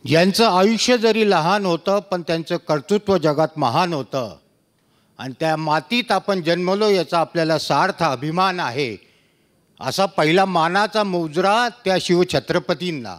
यांचं आयुष्य जरी लहान होतं पण त्यांचं कर्तृत्व जगात महान होतं आणि त्या मातीत आपण जन्मलो याचा आपल्याला सार्थ अभिमान आहे। असा पहिला मानाचा मुजरा त्या शिवछत्रपतींना,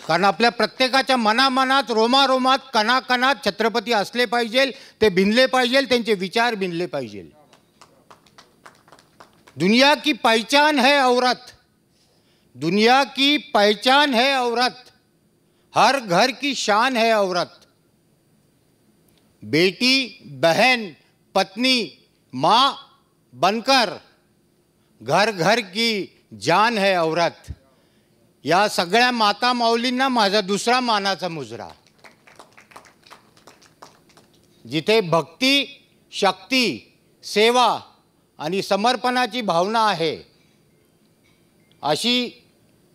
कारण आपल्या प्रत्येकाच्या मनामनात रोमारोमात कणाकणात छत्रपती असले पाहिजे, ते भिनले पाहिजे, त्यांचे विचार भिनले पाहिजे। दुनिया की पहचान है औरत, दुनिया की पहचान है औरत, हर घर की शान है औरत। बेटी, बहन, पत्नी, माँ बनकर घर घर की जान है औरत। या सगळ्या माता माऊलींना माझा दुसरा मानाचा मुजरा। जिथे भक्ती, शक्ती, सेवा आणि समर्पणाची भावना आहे, अशी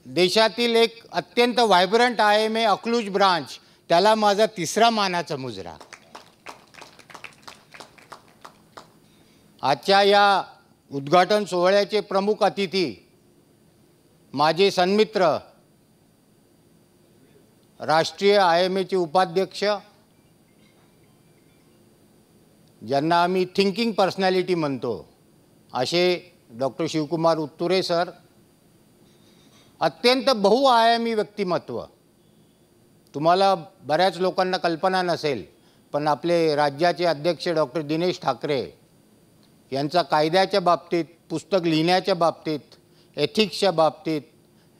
देशातील एक अत्यंत व्हायब्रंट IMA अकलूज ब्रांच, त्याला माझा तिसरा मानाचा मुजरा। आजच्या या उद्घाटन सोहळ्याचे प्रमुख अतिथी माझे सन्मित्र, राष्ट्रीय IMA चे उपाध्यक्ष, ज्यांना आम्ही थिंकिंग पर्सनॅलिटी म्हणतो, असे डॉक्टर शिवकुमार उत्तुरे सर। अत्यंत बहुआयामी व्यक्तिमत्व। तुम्हाला बऱ्याच लोकांना कल्पना नसेल, पण आपले राज्याचे अध्यक्ष डॉक्टर दिनेश ठाकरे यांचा कायद्याच्या बाबतीत, पुस्तक लिहिण्याच्या बाबतीत, एथिक्सच्या बाबतीत,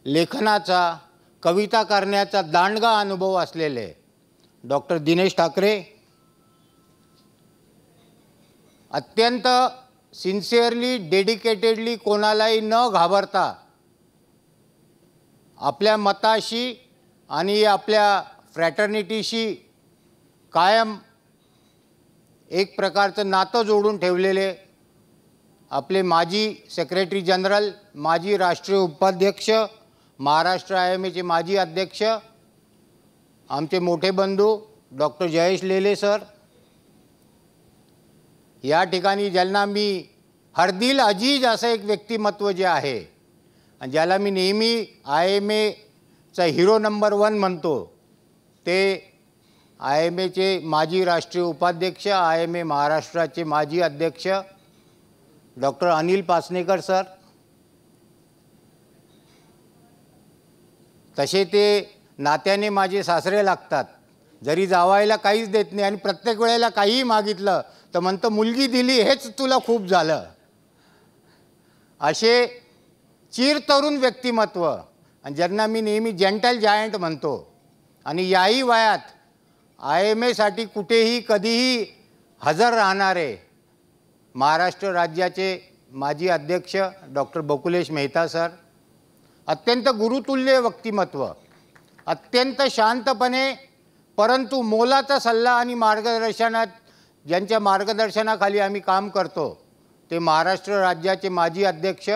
लेखनाचा, कविता करण्याचा दांडगा अनुभव असलेले डॉक्टर दिनेश ठाकरे अत्यंत सिन्सिअरली, डेडिकेटेडली, कोणालाही न घाबरता आपल्या मताशी आणि आपल्या फ्रॅटर्निटीशी कायम एक प्रकारचं नातं जोडून ठेवलेले आपले माजी सेक्रेटरी जनरल, माजी राष्ट्रीय उपाध्यक्ष, महाराष्ट्र IMA चे माजी अध्यक्ष, आमचे मोठे बंधू डॉक्टर जयेश लेले सर। या ठिकाणी ज्यांना मी हरदिल अजीज असं एक व्यक्तिमत्व जे आहे आणि ज्याला मी नेहमी IMA चा हिरो नंबर 1 म्हणतो, ते IMA चे माजी राष्ट्रीय उपाध्यक्ष, IMA महाराष्ट्राचे माजी अध्यक्ष डॉक्टर अनिल पासनेकर सर। तसे ते नात्याने माझे सासरे लागतात, जरी जावायला काहीच देत नाही आणि प्रत्येक वेळेला काहीही मागितलं तर म्हणतो मुलगी दिली हेच तुला खूप झालं। असे चिरतरुण व्यक्तिमत्व आणि ज्यांना मी नेहमी जेंटल जायंट म्हणतो, आणि याही वयात IMA साठी कुठेही कधीही हजर राहणारे महाराष्ट्र राज्याचे माजी अध्यक्ष डॉक्टर बकुलेश मेहता सर। अत्यंत गुरुतुल्य व्यक्तिमत्व, अत्यंत शांतपणे परंतु मोलाचा सल्ला आणि मार्गदर्शनात, ज्यांच्या मार्गदर्शनाखाली आम्ही काम करतो, ते महाराष्ट्र राज्याचे माजी अध्यक्ष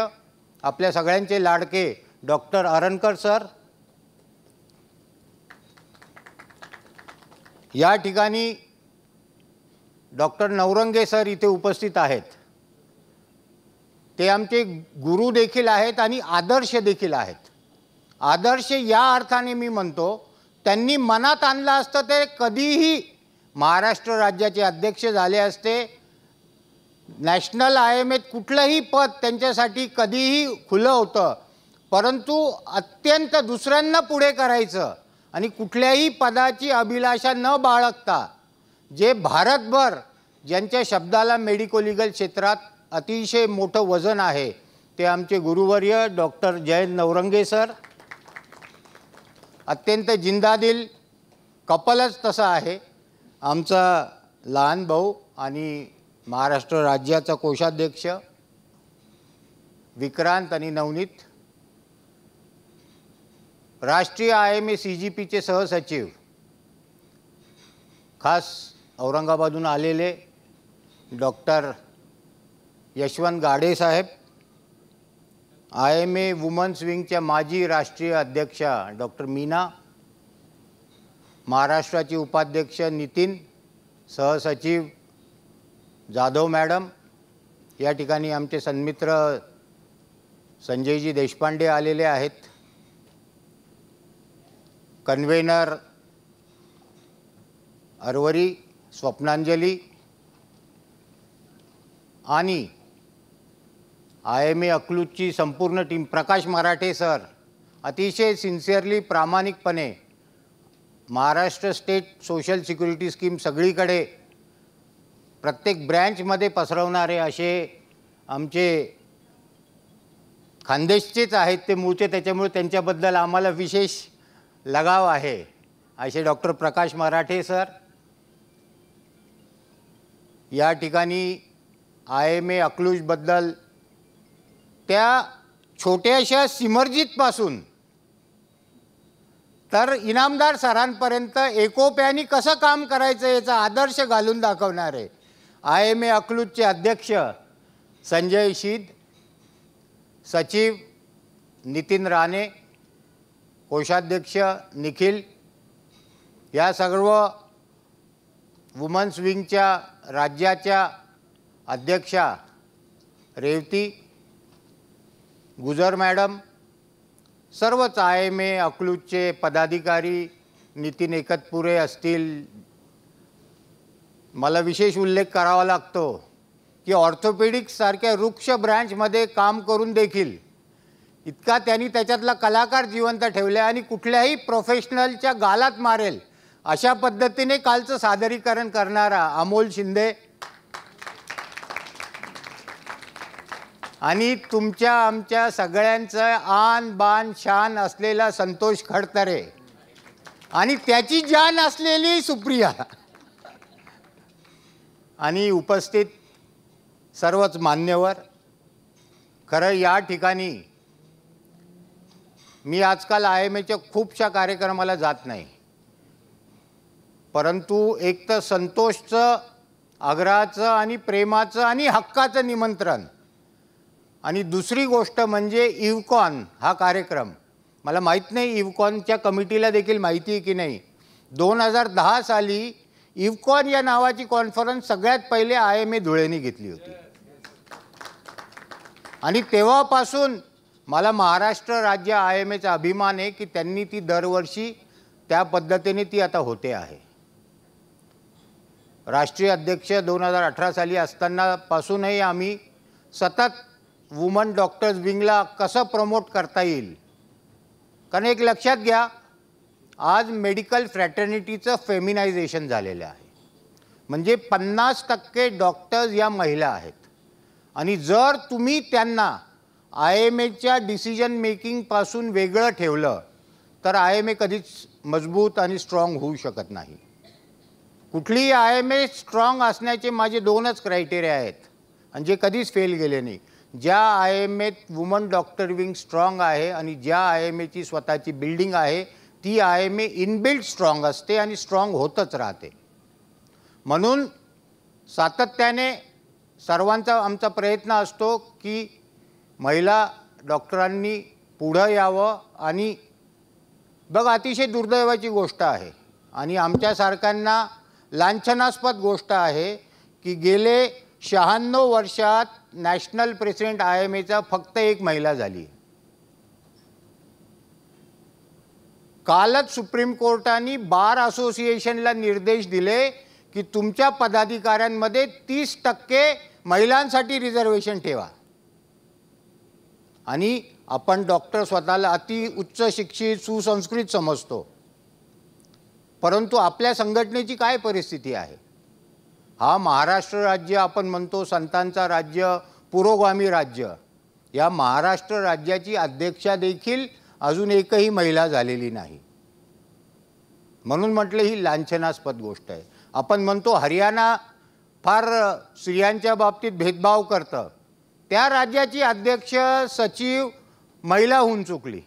आपल्या सगळ्यांचे लाडके डॉक्टर अरणकर सर। या ठिकाणी डॉक्टर नवरंगे सर इथे उपस्थित आहेत। ते आमचे गुरु देखील आहेत आणि आदर्श देखील आहेत। आदर्श या अर्थाने मी म्हणतो, त्यांनी मनात आणलं असतं ते कधीही महाराष्ट्र राज्याचे अध्यक्ष झाले असते। नॅशनल IMA कुठलंही पद त्यांच्यासाठी कधीही खुलं होतं, परंतु अत्यंत दुसऱ्यांना पुढे करायचं आणि कुठल्याही पदाची अभिलाषा न बाळगता जे भारतभर ज्यांच्या शब्दाला मेडिको लीगल क्षेत्रात अतिशय मोठं वजन आहे, ते आमचे गुरुवर्य डॉक्टर जयंत नवरंगे सर। अत्यंत जिंदादिल कपलच तसं आहे। आमचा लहान भाऊ आणि महाराष्ट्र राज्याचा कोषाध्यक्ष विक्रांत आणि नवनीत, राष्ट्रीय IMA CGP चे सहसचिव, खास औरंगाबादहून आलेले डॉक्टर यशवंत गाडे साहेब, IMA वुमन्स विंगच्या माजी राष्ट्रीय अध्यक्षा डॉक्टर मीना, महाराष्ट्राचे उपाध्यक्ष नितीन, सहसचिव जाधव मॅडम, या ठिकाणी आमचे सन्मित्र संजयजी देशपांडे आलेले आहेत। कन्व्हेनर अरवरी, स्वप्नांजली आणि IMA अकलूजची संपूर्ण टीम, प्रकाश मराठे सर अतिशय सिन्सिअरली प्रामाणिकपणे Maharashtra state social security scheme सगळीकडे प्रत्येक ब्रँचमध्ये पसरवणारे असे आमचे खानदेशचेच आहेत ते मूळचे, त्याच्यामुळे त्यांच्याबद्दल आम्हाला विशेष लगाव आहे असे डॉक्टर प्रकाश मराठे सर या ठिकाणी IMA अकलूजबद्दल त्या छोट्याशा सिमरजीतपासून तर इनामदार सरांपर्यंत एकोप्याने कसं काम करायचं याचा आदर्श घालून दाखवणारे IMA अकलूजचे अध्यक्ष संजय शीद, सचिव नितीन राणे, कोषाध्यक्ष निखिल, या सर्व वुमन्स विंगच्या राज्याच्या अध्यक्षा रेवती गुजर मॅडम, सर्वच IMA अकलूजचे पदाधिकारी, नितीन एकतपुरे असतील. मला विशेष उल्लेख करावा लागतो की ऑर्थोपेडिक्स सारख्या वृक्ष ब्रँचमध्ये काम करून देखील इतका त्यांनी त्याच्यातला कलाकार जिवंत ठेवले आणि कुठल्याही प्रोफेशनलच्या गालात मारेल अशा पद्धतीने कालचं सादरीकरण करणारा अमोल शिंदे आणि तुमच्या आमच्या सगळ्यांचं आन बान शान असलेला संतोष खडतरे आणि त्याची जान असलेली सुप्रिया आणि उपस्थित सर्वच मान्यवर. खरं या ठिकाणी मी आजकाल IMAच्या खूपशा कार्यक्रमाला जात नाही, परंतु एक तर संतोषचं, आग्रहाचं आणि प्रेमाचं आणि हक्काचं निमंत्रण आणि दुसरी गोष्ट म्हणजे इव्हकॉन हा कार्यक्रम. मला माहीत नाही इव्हकॉनच्या कमिटीला देखील माहिती आहे की नाही, 2010 साली इव्हकॉन या नावाची कॉन्फरन्स सगळ्यात पहिले IMA धुळेनी घेतली होती आणि तेव्हापासून मला महाराष्ट्र राज्य IMAचा अभिमान आहे की त्यांनी ती दरवर्षी त्या पद्धतीने ती आता होते आहे. राष्ट्रीय अध्यक्ष 2018 साली असताना पासूनही आम्ही सतत वुमन डॉक्टर्स विंगला कसं प्रमोट करता येईल, कारण एक लक्षात घ्या, आज मेडिकल फ्रॅटर्निटीचं फेमिनायझेशन झालेलं आहे. म्हणजे 50% डॉक्टर्स या महिला आहेत आणि जर तुम्ही त्यांना IMAच्या डिसिजन मेकिंगपासून वेगळं ठेवलं तर IMA कधीच मजबूत आणि स्ट्रॉंग होऊ शकत नाही. कुठलीही IMA स्ट्रॉंग असण्याचे माझे 2च क्रायटेरिया आहेत आणि जे कधीच फेल गेले नाही. ज्या IMAत वुमन डॉक्टर विंग स्ट्रॉंग आहे आणि ज्या IMAची स्वतःची बिल्डिंग आहे ती IMA इनबिल्ट स्ट्रॉंग असते आणि स्ट्रॉंग होतच राहते. म्हणून सातत्याने सर्वांचा आमचा प्रयत्न असतो की महिला डॉक्टरांनी पुढं यावं. आणि बघ, अतिशय दुर्दैवाची गोष्ट आहे आणि आमच्यासारख्यांना लांछनास्पद गोष्ट आहे की गेले 96 वर्षात नॅशनल प्रेसिडेंट IMAचा फक्त एक महिला झाली. कालच सुप्रीम कोर्टाने बार असोसिएशनला निर्देश दिले की तुमच्या पदाधिकाऱ्यांमध्ये 30% महिलांसाठी रिझर्वेशन ठेवा. आणि आपण डॉक्टर स्वतःला अति उच्च शिक्षित सुसंस्कृत समजतो, परंतु आपल्या संघटनेची काय परिस्थिती आहे? हा महाराष्ट्र राज्य आपण म्हणतो संतांचा राज्य, पुरोगामी राज्य, या महाराष्ट्र राज्याची अध्यक्षा देखील अजून एकही महिला झालेली नाही. म्हणून म्हटलं ही लांछनास्पद गोष्ट आहे. आपण म्हणतो हरियाणा फार स्त्रियांच्या बाबतीत भेदभाव करतं, त्या राज्याची अध्यक्ष सचिव महिला होऊन चुकली.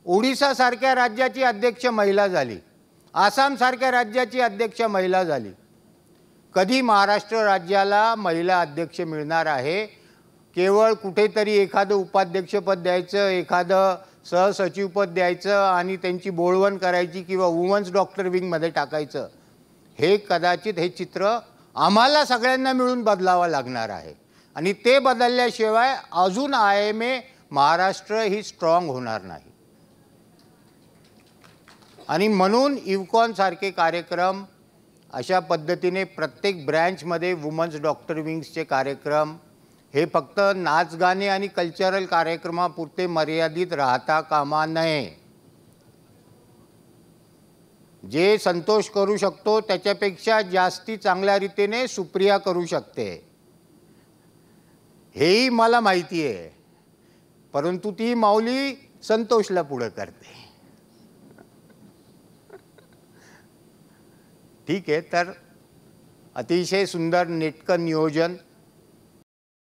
ओडिसासारख्या राज्याची अध्यक्ष महिला झाली, आसामसारख्या राज्याची अध्यक्ष महिला झाली. कधी महाराष्ट्र राज्याला महिला अध्यक्ष मिळणार आहे? केवळ कुठेतरी एखादं उपाध्यक्षपद द्यायचं, एखादं सहसचिवपद द्यायचं आणि त्यांची बोळवण करायची किंवा वुमन्स डॉक्टर विंगमध्ये टाकायचं, हे कदाचित हे चित्र आम्हाला सगळ्यांना मिळून बदलावं लागणार आहे. आणि ते बदलल्याशिवाय अजून IMA महाराष्ट्र ही स्ट्रॉंग होणार नाही. आणि म्हणून इव्हकॉन सारखे कार्यक्रम अशा पद्धतीने प्रत्येक ब्रँचमध्ये वुमन्स डॉक्टर विंग्सचे कार्यक्रम हे फक्त नाच गाणे आणि कल्चरल कार्यक्रमापुरते मर्यादित राहता कामा नये. जे संतोष करू शकतो त्याच्यापेक्षा जास्ती चांगल्या रीतीने सुप्रिया करू शकते, हेही मला माहिती आहे. परंतु ती माऊली संतोषला पुढे करते. ठीक आहे. तर अतिशय सुंदर नेटकं नियोजन